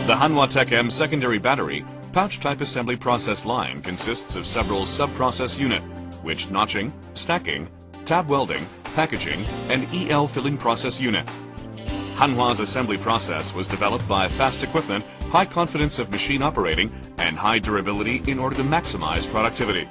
The Hanwha Tech-M secondary battery pouch type assembly process line consists of several sub-process units, which notching, stacking, tab welding, packaging, and EL filling process unit. Hanwha's assembly process was developed by fast equipment, high confidence of machine operating, and high durability in order to maximize productivity.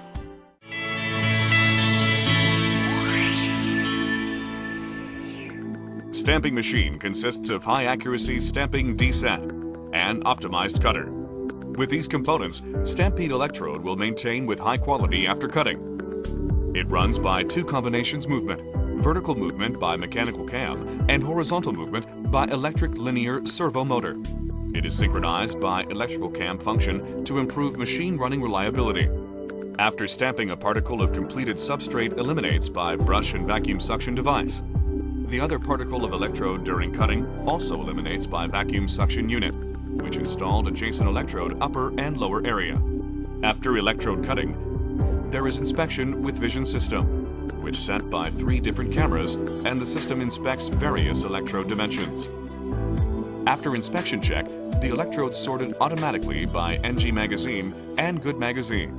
Stamping machine consists of high-accuracy stamping descent and optimized cutter. With these components, stampede electrode will maintain with high quality after cutting. It runs by two combinations movement, vertical movement by mechanical cam and horizontal movement by electric linear servo motor. It is synchronized by electrical cam function to improve machine running reliability. After stamping, a particle of completed substrate eliminates by brush and vacuum suction device. The other particle of electrode during cutting also eliminates by vacuum suction unit, which installed adjacent electrode upper and lower area. After electrode cutting, there is inspection with vision system, which set by 3 different cameras, and the system inspects various electrode dimensions. After inspection check, the electrodes sorted automatically by NG magazine and good magazine.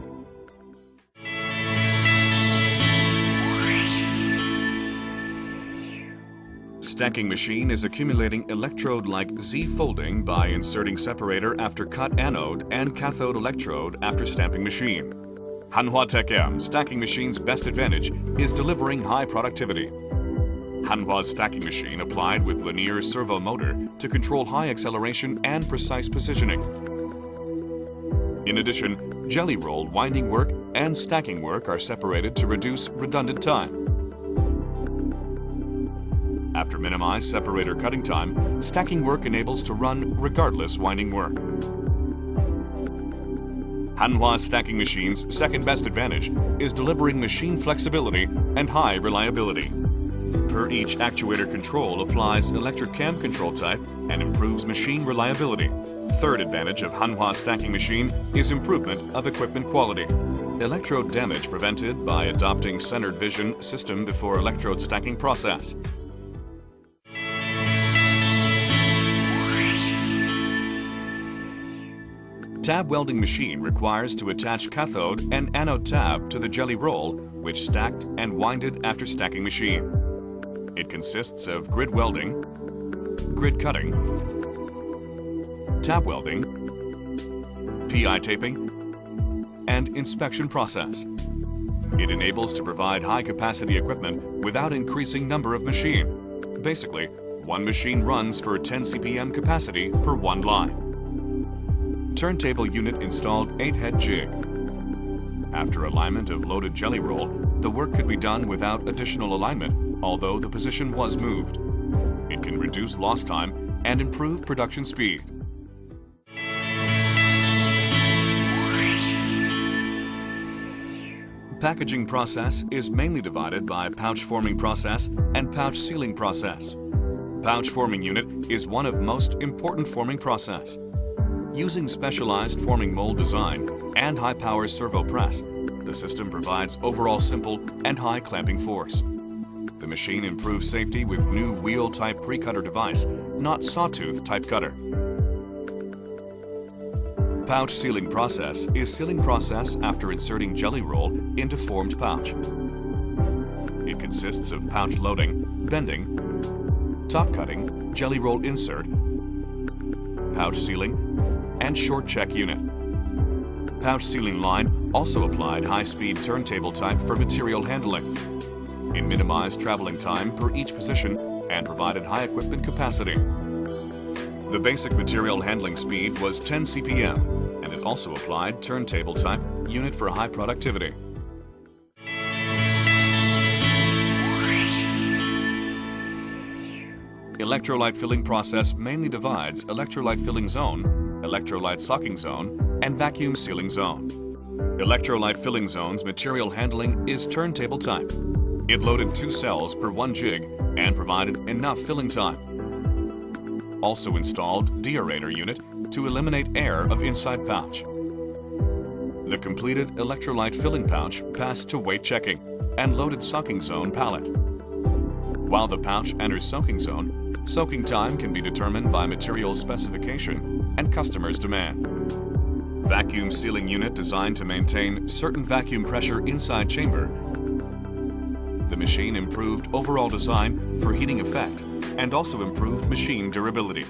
Stacking machine is accumulating electrode-like Z-folding by inserting separator after cut anode and cathode electrode after stamping machine. Hanwha Tech-M stacking machine's best advantage is delivering high productivity. Hanwha's stacking machine applied with linear servo motor to control high acceleration and precise positioning. In addition, jelly roll winding work and stacking work are separated to reduce redundant time. After minimized separator cutting time, stacking work enables to run regardless winding work. Hanwha stacking machine's second best advantage is delivering machine flexibility and high reliability. Per each actuator control applies electric cam control type and improves machine reliability. Third advantage of Hanwha stacking machine is improvement of equipment quality. Electrode damage prevented by adopting centered vision system before electrode stacking process. Tab welding machine requires to attach cathode and anode tab to the jelly roll, which stacked and winded after stacking machine. It consists of grid welding, grid cutting, tab welding, PI taping, and inspection process. It enables to provide high-capacity equipment without increasing number of machine. Basically, one machine runs for 10 CPM capacity per one line. Turntable unit installed 8-head jig. After alignment of loaded jelly roll, the work could be done without additional alignment, although the position was moved. It can reduce lost time and improve production speed. Packaging process is mainly divided by pouch forming process and pouch sealing process. Pouch forming unit is one of most important forming process. Using specialized forming mold design and high-power servo press, the system provides overall simple and high clamping force. The machine improves safety with new wheel-type pre-cutter device, not sawtooth type cutter. Pouch sealing process is sealing process after inserting jelly roll into formed pouch. It consists of pouch loading, bending, top cutting, jelly roll insert, pouch sealing, and short check unit. Pouch sealing line also applied high-speed turntable type for material handling. It minimized traveling time per each position and provided high equipment capacity. The basic material handling speed was 10 CPM, and it also applied turntable type unit for high productivity. Electrolyte filling process mainly divides electrolyte filling zone, electrolyte socking zone, and vacuum sealing zone. Electrolyte filling zone's material handling is turntable type. It loaded 2 cells per 1 jig and provided enough filling time. Also installed deaerator unit to eliminate air of inside pouch. The completed electrolyte filling pouch passed to weight checking and loaded socking zone pallet. While the pouch enters soaking zone, soaking time can be determined by material specification and customer's demand. Vacuum sealing unit designed to maintain certain vacuum pressure inside chamber. The machine improved overall design for heating effect and also improved machine durability.